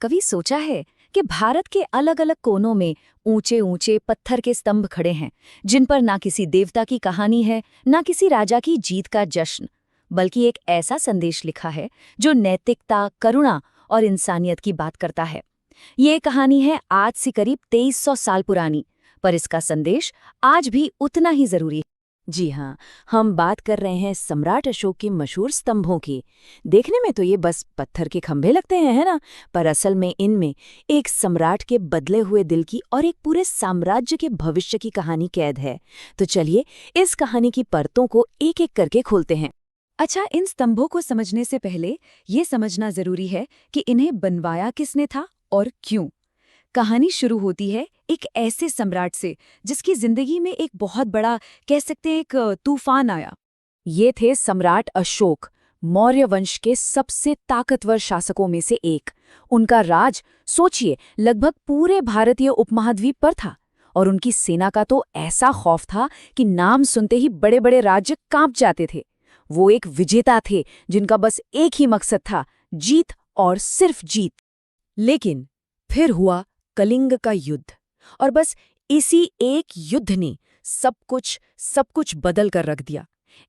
कभी सोचा है कि भारत के अलग अलग कोनों में ऊंचे ऊंचे पत्थर के स्तंभ खड़े हैं, जिन पर ना किसी देवता की कहानी है, ना किसी राजा की जीत का जश्न, बल्कि एक ऐसा संदेश लिखा है जो नैतिकता, करुणा और इंसानियत की बात करता है। ये कहानी है आज से करीब 2300 साल पुरानी, पर इसका संदेश आज भी उतना ही जरूरी है। जी हाँ, हम बात कर रहे हैं सम्राट अशोक के मशहूर स्तंभों की। देखने में तो ये बस पत्थर के खंभे लगते हैं, है ना? पर असल में इनमें एक सम्राट के बदले हुए दिल की और एक पूरे साम्राज्य के भविष्य की कहानी कैद है। तो चलिए इस कहानी की परतों को एक एक करके खोलते हैं। अच्छा, इन स्तंभों को समझने से पहले ये समझना जरूरी है कि इन्हें बनवाया किसने था और क्यों। कहानी शुरू होती है एक ऐसे सम्राट से जिसकी जिंदगी में एक बहुत बड़ा, कह सकते हैं, एक तूफान आया। ये थे सम्राट अशोक, मौर्य वंश के सबसे ताकतवर शासकों में से एक। उनका राज, सोचिए, लगभग पूरे भारतीय उपमहाद्वीप पर था और उनकी सेना का तो ऐसा खौफ था कि नाम सुनते ही बड़े बड़े राज्य कांप जाते थे। वो एक विजेता थे जिनका बस एक ही मकसद था, जीत और सिर्फ जीत। लेकिन फिर हुआ कलिंग का युद्ध, और बस इसी एक युद्ध ने सब कुछ बदल कर रख दिया।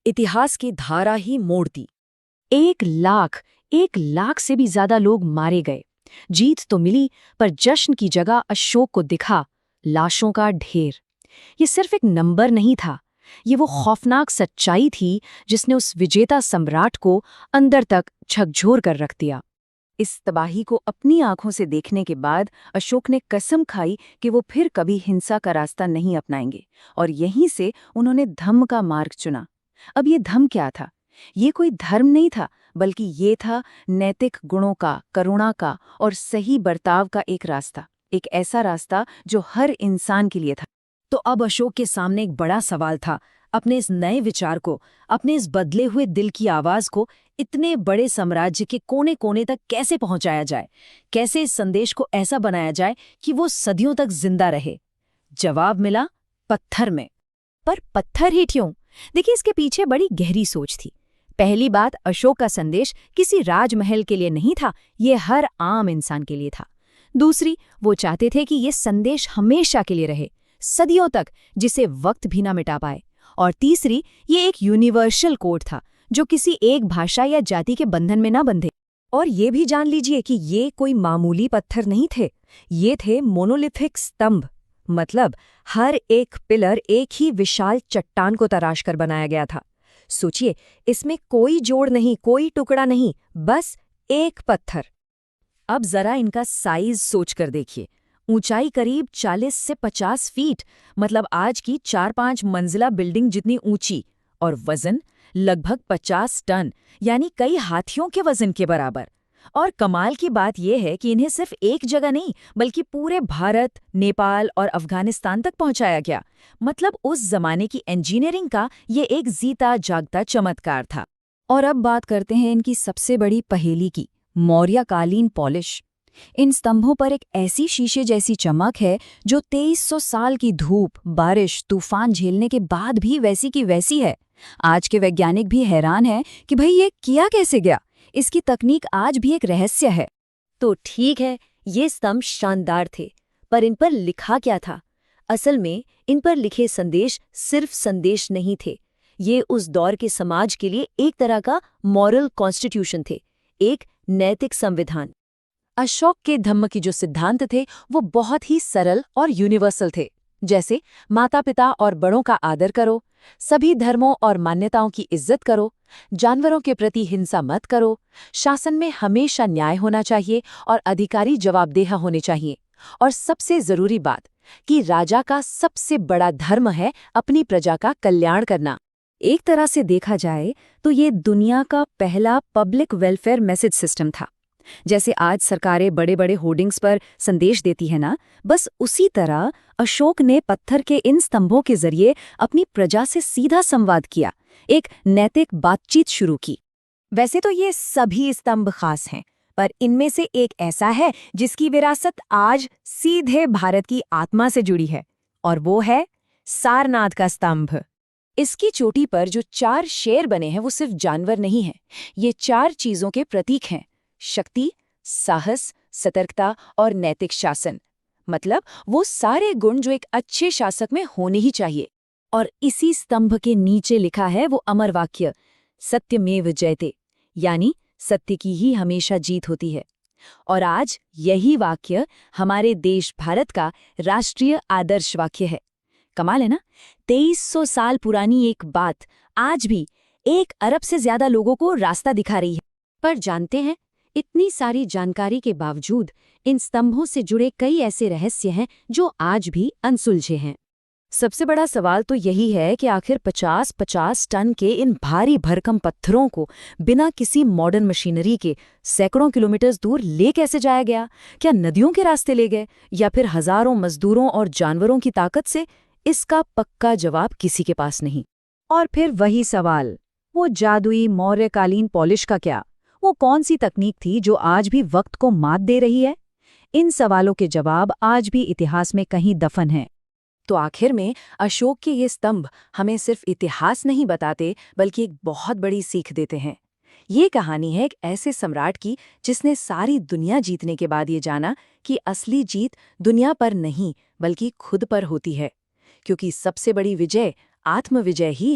इतिहास की धारा ही मोड़ दी। 1 लाख से भी ज्यादा लोग मारे गए। जीत तो मिली, पर जश्न की जगह अशोक को दिखा लाशों का ढेर। ये सिर्फ एक नंबर नहीं था, ये वो खौफनाक सच्चाई थी जिसने उस विजेता सम्राट को अंदर तक झकझोर कर रख दिया। इस तबाही को अपनी आंखों से देखने के बाद अशोक ने कसम खाई कि वो फिर कभी हिंसा का रास्ता नहीं अपनाएंगे, और यहीं से उन्होंने धम्म का मार्ग चुना। अब ये धम्म क्या था? ये कोई धर्म नहीं था, बल्कि ये था नैतिक गुणों का, करुणा का और सही बर्ताव का एक रास्ता। एक ऐसा रास्ता जो हर इंसान के लिए था। तो अब अशोक के सामने एक बड़ा सवाल था। अपने इस नए विचार को, अपने इस बदले हुए दिल की आवाज को इतने बड़े साम्राज्य के कोने कोने तक कैसे पहुंचाया जाए? कैसे इस संदेश को ऐसा बनाया जाए कि वो सदियों तक जिंदा रहे? जवाब मिला पत्थर में। पर पत्थर ही क्यों? देखिए, इसके पीछे बड़ी गहरी सोच थी। पहली बात, अशोक का संदेश किसी राजमहल के लिए नहीं था, ये हर आम इंसान के लिए था। दूसरी, वो चाहते थे कि ये संदेश हमेशा के लिए रहे, सदियों तक, जिसे वक्त भी ना मिटा पाए। और तीसरी, ये एक यूनिवर्सल कोड था जो किसी एक भाषा या जाति के बंधन में ना बंधे। और ये भी जान लीजिए कि ये कोई मामूली पत्थर नहीं थे, ये थे मोनोलिथिक स्तंभ। मतलब हर एक पिलर एक ही विशाल चट्टान को तराश कर बनाया गया था। सोचिए, इसमें कोई जोड़ नहीं, कोई टुकड़ा नहीं, बस एक पत्थर। अब जरा इनका साइज सोच कर देखिए। ऊंचाई करीब 40 से 50 फीट, मतलब आज की 4-5 मंजिला बिल्डिंग जितनी ऊंची। और वजन लगभग 50 टन, यानी कई हाथियों के वजन के बराबर। और कमाल की बात यह है कि इन्हें सिर्फ एक जगह नहीं, बल्कि पूरे भारत, नेपाल और अफगानिस्तान तक पहुंचाया गया। मतलब उस जमाने की इंजीनियरिंग का ये एक जीता जागता चमत्कार था। और अब बात करते हैं इनकी सबसे बड़ी पहेली की, मौर्यकालीन पॉलिश। इन स्तंभों पर एक ऐसी शीशे जैसी चमक है जो 2300 साल की धूप, बारिश, तूफान झेलने के बाद भी वैसी की वैसी है। आज के वैज्ञानिक भी हैरान हैं कि भाई ये किया कैसे गया। इसकी तकनीक आज भी एक रहस्य है। तो ठीक है, ये स्तंभ शानदार थे, पर इन पर लिखा क्या था? असल में इन पर लिखे संदेश सिर्फ संदेश नहीं थे, ये उस दौर के समाज के लिए एक तरह का मॉरल कॉन्स्टिट्यूशन थे, एक नैतिक संविधान। अशोक के धम्म की जो सिद्धांत थे वो बहुत ही सरल और यूनिवर्सल थे। जैसे माता पिता और बड़ों का आदर करो, सभी धर्मों और मान्यताओं की इज्जत करो, जानवरों के प्रति हिंसा मत करो, शासन में हमेशा न्याय होना चाहिए और अधिकारी जवाबदेह होने चाहिए। और सबसे जरूरी बात कि राजा का सबसे बड़ा धर्म है अपनी प्रजा का कल्याण करना। एक तरह से देखा जाए तो ये दुनिया का पहला पब्लिक वेलफेयर मैसेज सिस्टम था। जैसे आज सरकारें बड़े बड़े होर्डिंग्स पर संदेश देती है ना, बस उसी तरह अशोक ने पत्थर के इन स्तंभों के जरिए अपनी प्रजा से सीधा संवाद किया, एक नैतिक बातचीत शुरू की। वैसे तो ये सभी स्तंभ खास हैं, पर इनमें से एक ऐसा है जिसकी विरासत आज सीधे भारत की आत्मा से जुड़ी है, और वो है सारनाथ का स्तंभ। इसकी चोटी पर जो 4 शेर बने हैं वो सिर्फ जानवर नहीं हैं, ये 4 चीजों के प्रतीक हैं: शक्ति, साहस, सतर्कता और नैतिक शासन। मतलब वो सारे गुण जो एक अच्छे शासक में होने ही चाहिए। और इसी स्तंभ के नीचे लिखा है वो अमर वाक्य, सत्यमेव जयते, यानी सत्य की ही हमेशा जीत होती है। और आज यही वाक्य हमारे देश भारत का राष्ट्रीय आदर्श वाक्य है। कमाल है ना? 2300 साल पुरानी एक बात आज भी 1 अरब से ज्यादा लोगों को रास्ता दिखा रही है। पर जानते हैं, इतनी सारी जानकारी के बावजूद इन स्तंभों से जुड़े कई ऐसे रहस्य हैं जो आज भी अनसुलझे हैं। सबसे बड़ा सवाल तो यही है कि आखिर 50-50 टन के इन भारी भरकम पत्थरों को बिना किसी मॉडर्न मशीनरी के सैकड़ों किलोमीटर दूर ले कैसे जाया गया? क्या नदियों के रास्ते ले गए या फिर हजारों मजदूरों और जानवरों की ताकत से? इसका पक्का जवाब किसी के पास नहीं। और फिर वही सवाल, वो जादुई मौर्यकालीन पॉलिश का क्या? वो कौन सी तकनीक थी जो आज भी वक्त को मात दे रही है? इन सवालों के जवाब आज भी इतिहास में कहीं दफन हैं। तो आखिर में अशोक के ये स्तंभ हमें सिर्फ इतिहास नहीं बताते, बल्कि एक बहुत बड़ी सीख देते हैं। ये कहानी है एक ऐसे सम्राट की जिसने सारी दुनिया जीतने के बाद ये जाना कि असली जीत दुनिया पर नहीं बल्कि खुद पर होती है, क्योंकि सबसे बड़ी विजय आत्मविजय ही है।